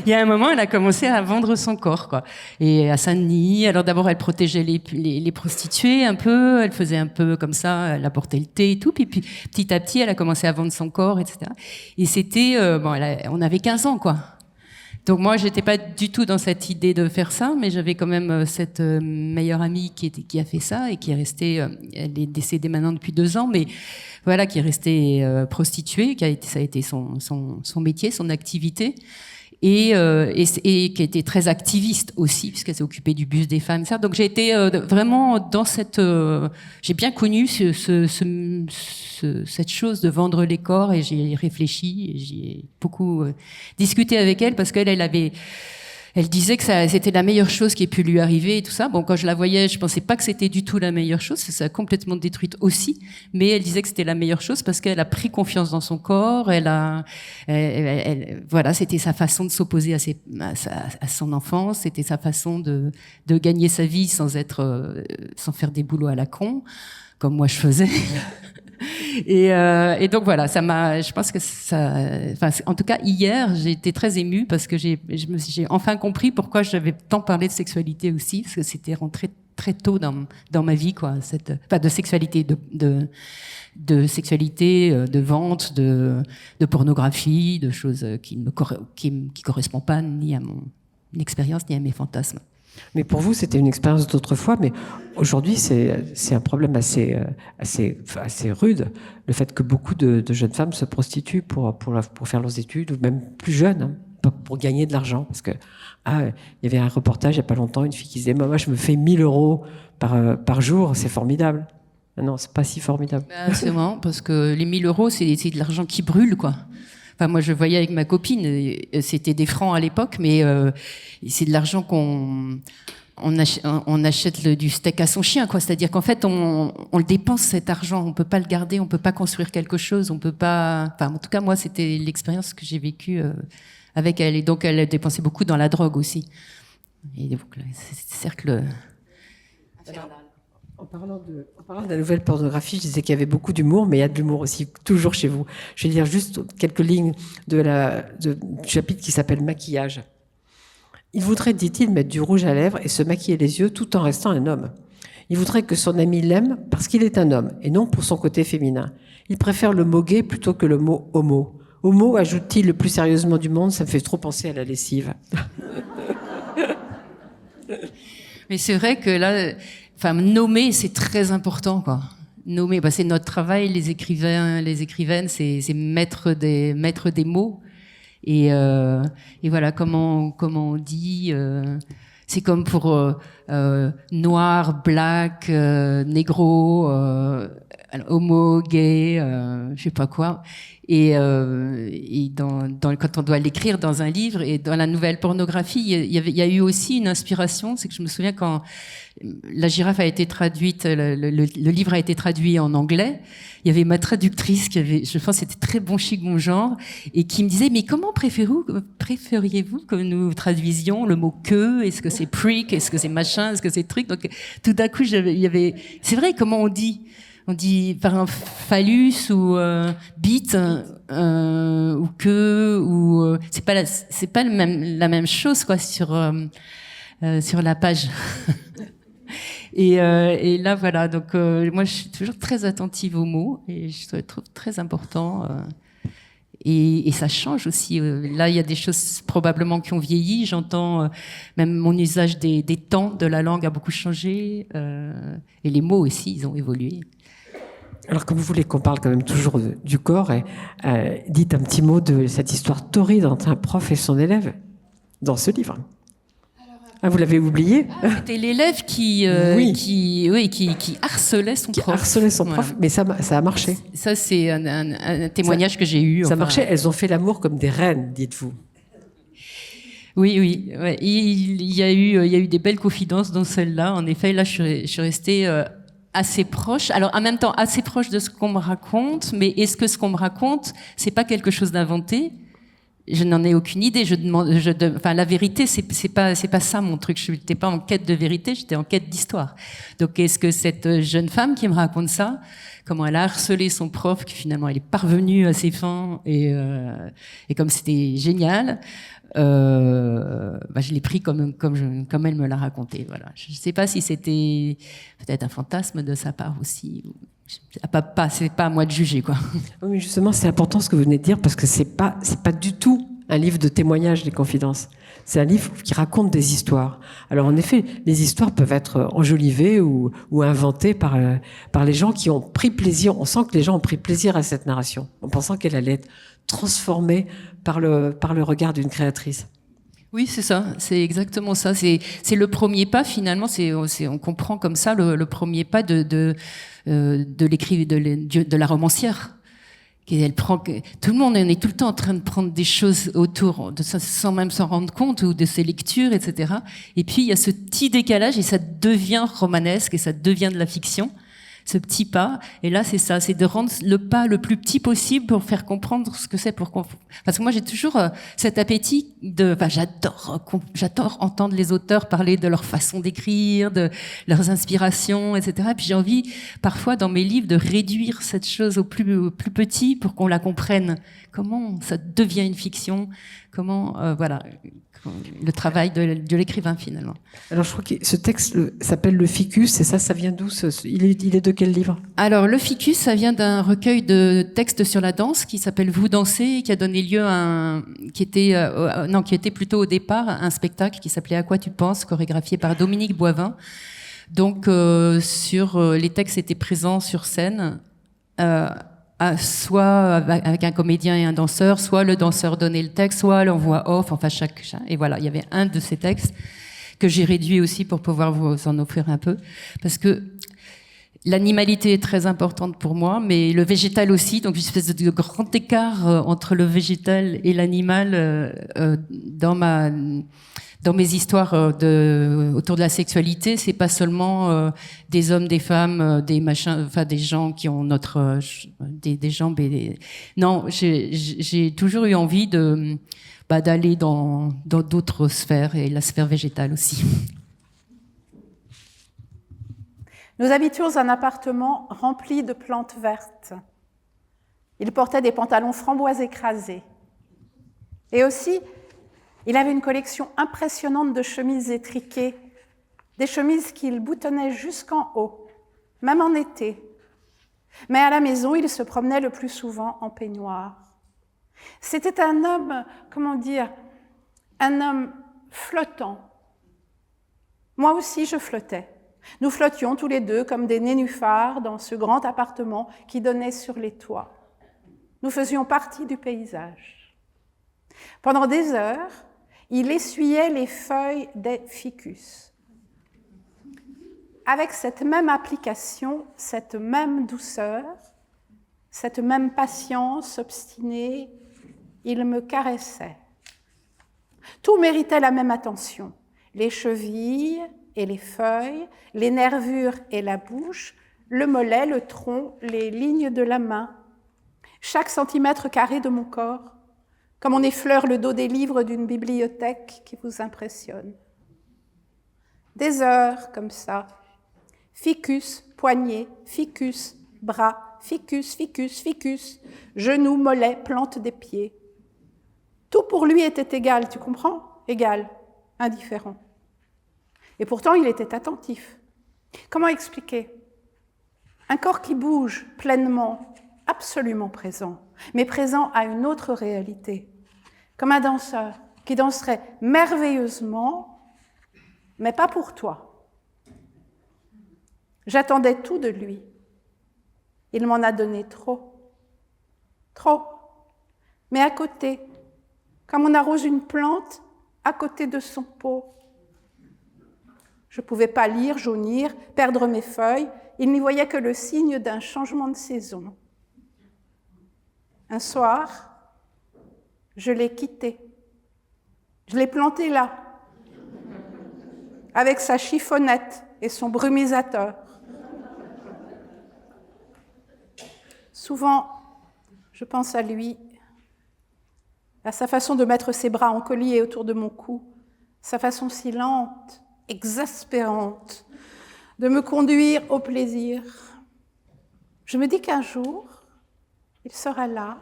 Il y a un moment, elle a commencé à vendre son corps, quoi. Et à Saint-Denis, alors d'abord, elle protégeait les prostituées un peu, elle faisait un peu comme ça, elle apportait le thé et tout, puis petit à petit, elle a commencé à vendre son corps, etc. Et c'était, on avait 15 ans, quoi. Donc moi, j'étais pas du tout dans cette idée de faire ça, mais j'avais quand même cette meilleure amie qui a fait ça et qui est restée, elle est décédée maintenant depuis 2 ans, mais voilà, qui est restée prostituée, ça a été son métier, son activité. Et qui était très activiste aussi, puisqu'elle s'est occupée du bus des femmes, ça. Donc j'ai été vraiment dans j'ai bien connu cette chose de vendre les corps, et j'ai réfléchi, et j'ai beaucoup discuté avec elle, parce elle disait que c'était la meilleure chose qui ait pu lui arriver et tout ça. Bon, quand je la voyais, je pensais pas que c'était du tout la meilleure chose. Ça a complètement détruite aussi. Mais elle disait que c'était la meilleure chose parce qu'elle a pris confiance dans son corps. Voilà, c'était sa façon de s'opposer à son enfance. C'était sa façon de gagner sa vie sans faire des boulots à la con, comme moi je faisais. Et donc voilà, je pense que en tout cas hier, j'ai été très émue parce que j'ai enfin compris pourquoi j'avais tant parlé de sexualité aussi, parce que c'était rentré très tôt dans ma vie, quoi, de sexualité, de sexualité, de vente, de pornographie, de choses qui correspondent pas ni à mon expérience ni à mes fantasmes. Mais pour vous, c'était une expérience d'autrefois, mais aujourd'hui, c'est un problème assez rude, le fait que beaucoup de jeunes femmes se prostituent pour faire leurs études, ou même plus jeunes, pour gagner de l'argent. Parce que, il y avait un reportage il n'y a pas longtemps, une fille qui disait, moi, je me fais 1 000 euros par jour, c'est formidable. Non, c'est pas si formidable. C'est marrant, parce que les 1 000 euros, c'est de l'argent qui brûle, quoi. Enfin, moi, je voyais avec ma copine, c'était des francs à l'époque, mais c'est de l'argent on achète du steak à son chien, quoi. C'est-à-dire qu'en fait, on le dépense, cet argent. On peut pas le garder, on peut pas construire quelque chose, on peut pas. Enfin, en tout cas, moi, c'était l'expérience que j'ai vécue avec elle. Et donc, elle dépensait beaucoup dans la drogue aussi. Et donc, c'est ce cercle. En parlant de la nouvelle pornographie, je disais qu'il y avait beaucoup d'humour, mais il y a de l'humour aussi toujours chez vous. Je vais lire juste quelques lignes du chapitre qui s'appelle « Maquillage ». Il voudrait, dit-il, mettre du rouge à lèvres et se maquiller les yeux tout en restant un homme. Il voudrait que son ami l'aime parce qu'il est un homme et non pour son côté féminin. Il préfère le mot gay plutôt que le mot homo. Homo, ajoute-t-il le plus sérieusement du monde, ça me fait trop penser à la lessive. Mais c'est vrai que là, nommer, c'est très important, quoi. Nommer, c'est notre travail, les écrivains, les écrivaines, c'est mettre des mots. Et voilà, comment on dit, c'est comme pour noir, black, négro, homo, gay, je sais pas quoi. Et quand on doit l'écrire dans un livre, et dans la nouvelle pornographie, il y a eu aussi une inspiration. C'est que je me souviens quand La Girafe a été traduite, le livre a été traduit en anglais. Il y avait ma traductrice je pense, c'était très bon chic, bon genre, et qui me disait, mais comment préfériez-vous que nous traduisions le mot queue? Est-ce que c'est prick? Est-ce que c'est machin? Est-ce que c'est truc? Donc, tout d'un coup, c'est vrai, comment on dit? On dit par un phallus ou bite ou queue ou c'est pas la même chose, quoi, sur la page. Et là voilà, donc moi je suis toujours très attentive aux mots et je trouve très important et ça change aussi. Là il y a des choses probablement qui ont vieilli, j'entends même mon usage des temps de la langue a beaucoup changé et les mots aussi, ils ont évolué. Alors, comme vous voulez qu'on parle quand même toujours du corps, dites un petit mot de cette histoire torride entre un prof et son élève dans ce livre. Ah, vous l'avez oublié? C'était l'élève qui harcelait son prof. Harcelait son prof, voilà. Mais ça a marché. Ça, c'est un témoignage que j'ai eu. Ça marchait, elles ont fait l'amour comme des reines, dites-vous. Oui. Ouais. Il y a eu des belles confidences dans celle-là. En effet, là, je suis restée assez proche. Alors, en même temps, assez proche de ce qu'on me raconte. Mais est-ce que ce qu'on me raconte, c'est pas quelque chose d'inventé? Je n'en ai aucune idée. La vérité, c'est pas ça mon truc. Je n'étais pas en quête de vérité, j'étais en quête d'histoire. Donc, est-ce que cette jeune femme qui me raconte ça, comment elle a harcelé son prof, que finalement elle est parvenue à ses fins, et comme c'était génial, je l'ai pris comme elle me l'a raconté. Voilà. Je ne sais pas si c'était peut-être un fantasme de sa part aussi. C'est pas à moi de juger, quoi. Oui, mais justement, c'est important ce que vous venez de dire, parce que c'est pas du tout un livre de témoignages, les confidences. C'est un livre qui raconte des histoires. Alors, en effet, les histoires peuvent être enjolivées ou inventées par les gens qui ont pris plaisir. On sent que les gens ont pris plaisir à cette narration, en pensant qu'elle allait être transformée par le regard d'une créatrice. Oui, c'est ça, c'est exactement ça. C'est le premier pas, finalement. On comprend comme ça le premier pas de la romancière. Elle prend, tout le monde est tout le temps en train de prendre des choses autour, sans même s'en rendre compte, ou de ses lectures, etc. Et puis il y a ce petit décalage et ça devient romanesque et ça devient de la fiction. Ce petit pas, et là c'est ça, c'est de rendre le pas le plus petit possible pour faire comprendre ce que c'est parce que moi j'ai toujours cet appétit j'adore entendre les auteurs parler de leur façon d'écrire, de leurs inspirations, etc. Et puis j'ai envie parfois dans mes livres de réduire cette chose au plus petit pour qu'on la comprenne. Comment ça devient une fiction, comment le travail de l'écrivain finalement. Alors je crois que ce texte s'appelle Le Ficus, et ça vient d'où? Il est de quel livre? Alors Le Ficus, ça vient d'un recueil de textes sur la danse qui s'appelle Vous dansez, qui a donné lieu qui était plutôt au départ un spectacle qui s'appelait À quoi tu penses, chorégraphié par Dominique Boivin. Donc les textes étaient présents sur scène. Soit avec un comédien et un danseur, soit le danseur donnait le texte, soit en voix off, enfin et voilà, il y avait un de ces textes que j'ai réduit aussi pour pouvoir vous en offrir un peu, parce que l'animalité est très importante pour moi, mais le végétal aussi, donc une espèce de grand écart entre le végétal et l'animal dans mes histoires autour de la sexualité. C'est pas seulement des hommes, des femmes, des machins, enfin des gens qui ont des jambes et non, j'ai toujours eu envie d'aller dans d'autres sphères, et la sphère végétale aussi. Nous habitions un appartement rempli de plantes vertes. Il portait des pantalons framboises écrasés. Et aussi, il avait une collection impressionnante de chemises étriquées, des chemises qu'il boutonnait jusqu'en haut, même en été. Mais à la maison, il se promenait le plus souvent en peignoir. C'était un homme, un homme flottant. Moi aussi, je flottais. Nous flottions tous les deux comme des nénuphars dans ce grand appartement qui donnait sur les toits. Nous faisions partie du paysage. Pendant des heures, il essuyait les feuilles des ficus. Avec cette même application, cette même douceur, cette même patience obstinée, il me caressait. Tout méritait la même attention. Les chevilles et les feuilles, les nervures et la bouche, le mollet, le tronc, les lignes de la main, chaque centimètre carré de mon corps, comme on effleure le dos des livres d'une bibliothèque qui vous impressionne. Des heures comme ça, ficus, poignet, ficus, bras, ficus, ficus, ficus, genoux, mollets, plante des pieds. Tout pour lui était égal, tu comprends? Égal, indifférent. Et pourtant, il était attentif. Comment expliquer? Un corps qui bouge pleinement, absolument présent, mais présent à une autre réalité. Comme un danseur qui danserait merveilleusement, mais pas pour toi. J'attendais tout de lui. Il m'en a donné trop. Trop. Mais à côté, comme on arrose une plante à côté de son pot. Je ne pouvais pas lire, jaunir, perdre mes feuilles. Il n'y voyait que le signe d'un changement de saison. Un soir, je l'ai quitté. Je l'ai planté là, avec sa chiffonnette et son brumisateur. Souvent, je pense à lui, à sa façon de mettre ses bras en collier autour de mon cou, sa façon si lente, exaspérante, de me conduire au plaisir. Je me dis qu'un jour, il sera là,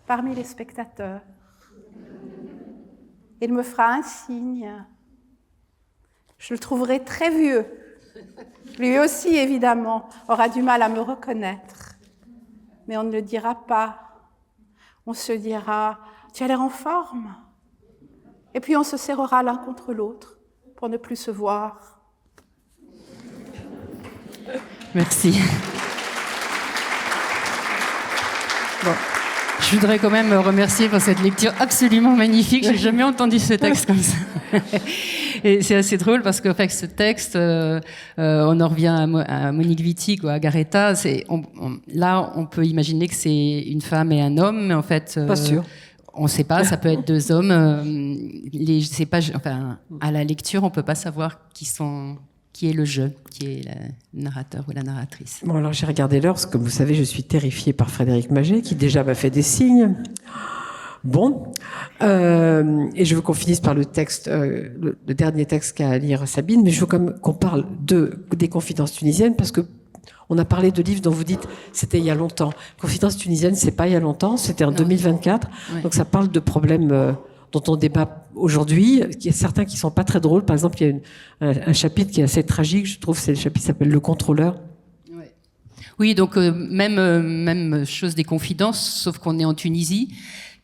parmi les spectateurs. Il me fera un signe. Je le trouverai très vieux. Lui aussi, évidemment, aura du mal à me reconnaître. Mais on ne le dira pas. On se dira « Tu as l'air en forme ?» Et puis on se serrera l'un contre l'autre pour ne plus se voir. Merci. Bon. Je voudrais quand même remercier pour cette lecture absolument magnifique. J'ai jamais entendu ce texte comme ça. Et c'est assez drôle parce qu'en fait, ce texte, on en revient à Monique Wittig ou à Garetta. Là, on peut imaginer que c'est une femme et un homme, mais en fait, pas sûr. On ne sait pas. Ça peut être deux hommes. À la lecture, on peut pas savoir qui est le jeu, qui est le narrateur ou la narratrice. Bon, alors j'ai regardé l'heure, parce que comme vous savez, je suis terrifiée par Frédéric Maget, qui déjà m'a fait des signes. Bon, et je veux qu'on finisse par le texte, le dernier texte qu'a à lire Sabine, mais je veux quand même qu'on parle des Confidences tunisiennes, parce que on a parlé de livres dont vous dites c'était il y a longtemps. Confidences tunisiennes, c'est pas il y a longtemps, c'était en 2024, ouais. Donc ça parle de problèmes dont on débat aujourd'hui. Il y a certains qui sont pas très drôles. Par exemple, il y a un chapitre qui est assez tragique, je trouve, c'est le chapitre qui s'appelle Le Contrôleur. Oui, donc même chose des confidences, sauf qu'on est en Tunisie,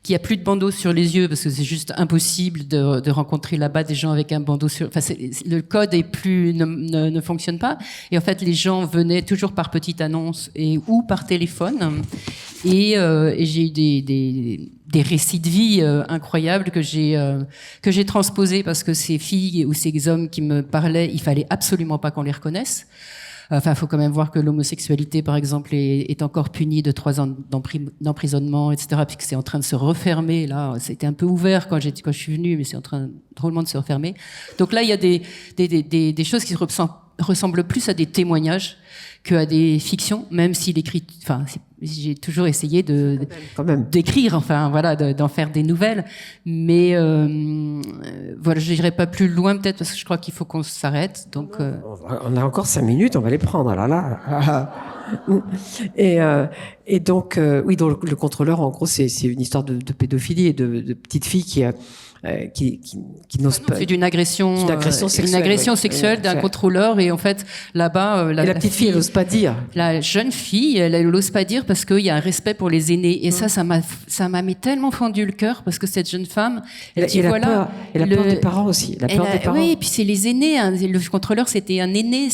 qu'il n'y a plus de bandeau sur les yeux parce que c'est juste impossible de rencontrer là-bas des gens avec un bandeau sur. Enfin, le code ne fonctionne pas. Et en fait, les gens venaient toujours par petite annonce ou par téléphone. Et j'ai eu des récits de vie incroyables que j'ai transposés parce que ces filles ou ces hommes qui me parlaient, il fallait absolument pas qu'on les reconnaisse. Enfin, il faut quand même voir que l'homosexualité, par exemple, est encore punie de 3 ans d'emprisonnement, etc., puisque c'est en train de se refermer. Là, c'était un peu ouvert quand je suis venue, mais c'est en train drôlement de se refermer. Donc là, il y a des choses qui ressemblent plus à des témoignages qu'à des fictions, même si j'ai toujours essayé d'écrire, d'en faire des nouvelles, mais voilà, je n'irai pas plus loin peut-être parce que je crois qu'il faut qu'on s'arrête. Donc, on a encore 5 minutes, on va les prendre. Là. Et donc, oui, donc le contrôleur, en gros, c'est une histoire de pédophilie et de petites filles qui n'osent pas. C'est une agression sexuelle, une agression sexuelle d'un contrôleur, et en fait là-bas la petite fille elle n'ose pas dire. La jeune fille elle n'ose pas dire parce qu'il y a un respect pour les aînés, et ça m'a mis tellement fendu le cœur parce que cette jeune femme elle a peur des parents aussi. Oui, et puis c'est les aînés, hein. Le contrôleur c'était un aîné,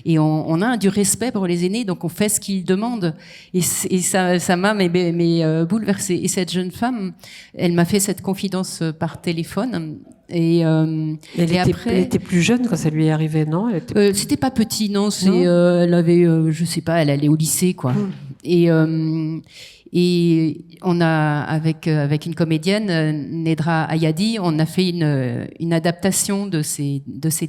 et on a du respect pour les aînés, donc on fait ce qu'ils demandent, et ça m'a bouleversée. Et cette jeune femme, elle m'a fait cette confidence par téléphone. Elle était plus jeune quand ça lui est arrivé, non? C'était pas petit, non. Elle avait, je sais pas, elle allait au lycée, quoi. Et on a, avec une comédienne, Nedra Ayadi, on a fait une adaptation de ces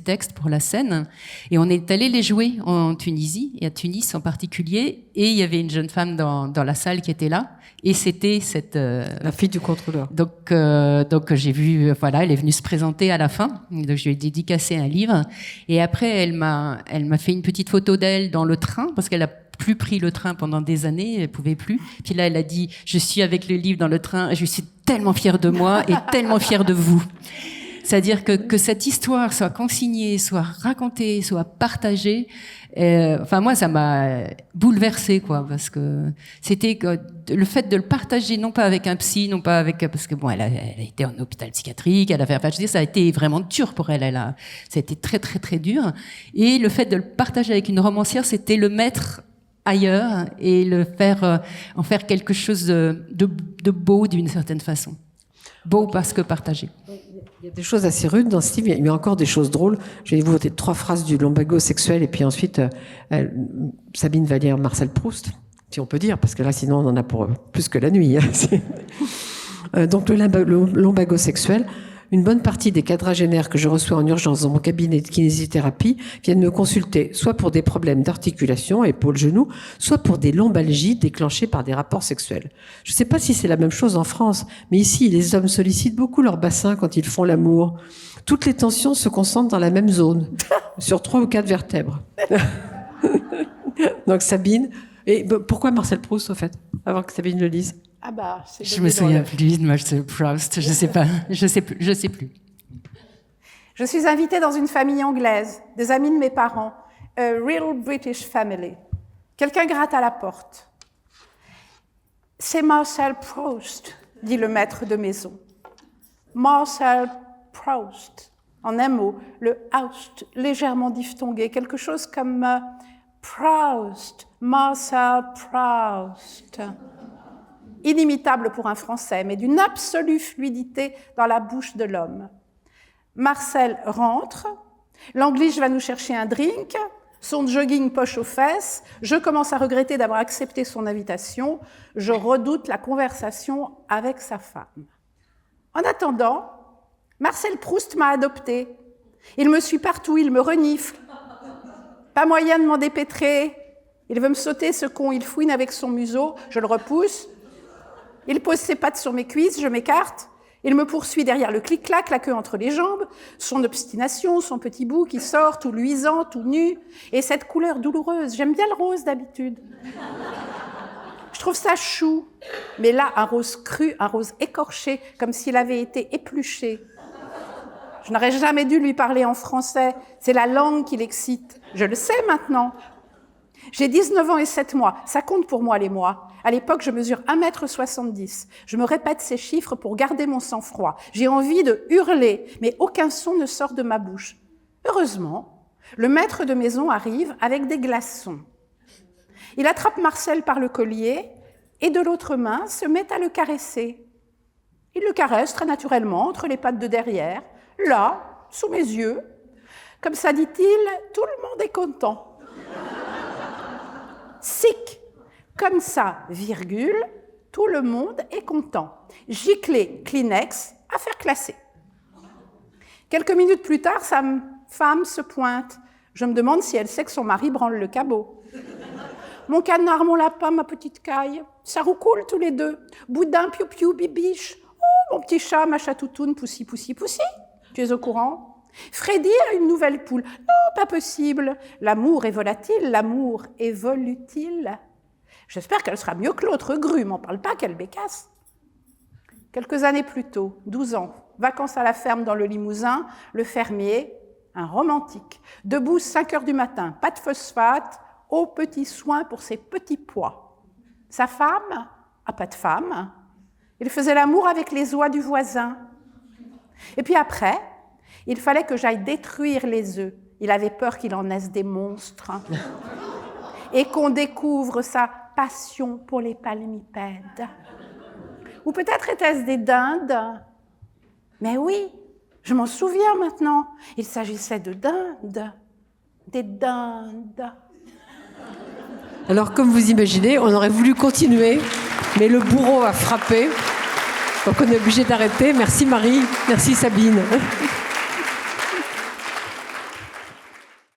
textes pour la scène, et on est allé les jouer en Tunisie, et à Tunis en particulier, et il y avait une jeune femme dans la salle qui était là, et c'était la fille du contrôleur. Donc j'ai vu, elle est venue se présenter à la fin, donc je lui ai dédicacé un livre, et après elle m'a fait une petite photo d'elle dans le train, parce qu'elle a plus pris le train pendant des années, elle pouvait plus. Puis là, elle a dit, je suis avec le livre dans le train, et je suis tellement fière de moi et tellement fière de vous. C'est-à-dire que cette histoire soit consignée, soit racontée, soit partagée. Moi, ça m'a bouleversée, quoi, parce que c'était le fait de le partager, non pas avec un psy, non pas parce que elle a été en hôpital psychiatrique, ça a été vraiment dur pour elle. Ça a été très très très dur. Et le fait de le partager avec une romancière, c'était le mettre ailleurs et en faire quelque chose de beau d'une certaine façon. Beau parce que partagé. Il y a des choses assez rudes dans ce livre, il y a encore des choses drôles. Je vais vous voter 3 phrases du lumbago sexuel et puis ensuite Sabine va lire Marcel Proust, si on peut dire, parce que là sinon on en a pour plus que la nuit. Donc le lumbago sexuel. Une bonne partie des quadragénaires que je reçois en urgence dans mon cabinet de kinésithérapie viennent me consulter soit pour des problèmes d'articulation, épaules, genoux, soit pour des lombalgies déclenchées par des rapports sexuels. Je ne sais pas si c'est la même chose en France, mais ici, les hommes sollicitent beaucoup leur bassin quand ils font l'amour. Toutes les tensions se concentrent dans la même zone, sur 3 ou 4 vertèbres. Donc Sabine, et pourquoi Marcel Proust au fait, avant que Sabine le lise? Ah bah, c'est je me souviens plus de Marcel Proust, je sais pas, je sais plus. Je suis invitée dans une famille anglaise, des amis de mes parents, a real British family. Quelqu'un gratte à la porte. C'est Marcel Proust, dit le maître de maison. Marcel Proust. En un mot, le Aust, légèrement diphtongué, quelque chose comme Proust, Marcel Proust. Inimitable pour un Français, mais d'une absolue fluidité dans la bouche de l'homme. Marcel rentre, l'Angliche va nous chercher un drink, son jogging poche aux fesses, je commence à regretter d'avoir accepté son invitation, je redoute la conversation avec sa femme. En attendant, Marcel Proust m'a adoptée. Il me suit partout, il me renifle. Pas moyen de m'en dépêtrer. Il veut me sauter ce con, il fouine avec son museau, je le repousse. Il pose ses pattes sur mes cuisses, je m'écarte. Il me poursuit derrière le clic-clac, la queue entre les jambes, son obstination, son petit bout qui sort tout luisant, tout nu, et cette couleur douloureuse. J'aime bien le rose d'habitude. Je trouve ça chou, mais là, un rose cru, un rose écorché, comme s'il avait été épluché. Je n'aurais jamais dû lui parler en français, c'est la langue qui l'excite. Je le sais maintenant. J'ai 19 ans et 7 mois, ça compte pour moi les mois. À l'époque, je mesure 1,70 m. Je me répète ces chiffres pour garder mon sang-froid. J'ai envie de hurler, mais aucun son ne sort de ma bouche. Heureusement, le maître de maison arrive avec des glaçons. Il attrape Marcel par le collier et de l'autre main se met à le caresser. Il le caresse très naturellement entre les pattes de derrière, là, sous mes yeux. Comme ça, dit-il, tout le monde est content. Sic. Comme ça, virgule, tout le monde est content. Giclée, Kleenex, affaire classée. Quelques minutes plus tard, sa femme se pointe. Je me demande si elle sait que son mari branle le cabot. Mon canard, mon lapin, ma petite caille, ça roucoule tous les deux. Boudin, piou-piou, bibiche. Oh, mon petit chat, ma chatoutoune, poussi, poussi, poussi. Tu es au courant? Freddy a une nouvelle poule. Non, pas possible. L'amour est volatile, l'amour évolue-t-il? J'espère qu'elle sera mieux que l'autre grue, m'en parle pas, quelle bécasse. Quelques années plus tôt, 12 ans, vacances à la ferme dans le Limousin, le fermier, un romantique, debout 5 heures du matin, pas de phosphate, aux petits soins pour ses petits pois. Sa femme, pas de femme, il faisait l'amour avec les oies du voisin. Et puis après, il fallait que j'aille détruire les œufs. Il avait peur qu'il en naisse des monstres. Et qu'on découvre sa passion pour les palmipèdes. Ou peut-être était-ce des dindes. Mais oui, je m'en souviens maintenant. Il s'agissait de dindes. Des dindes. Alors, comme vous imaginez, on aurait voulu continuer, mais le bourreau a frappé. Donc on est obligé d'arrêter. Merci Marie, merci Sabine.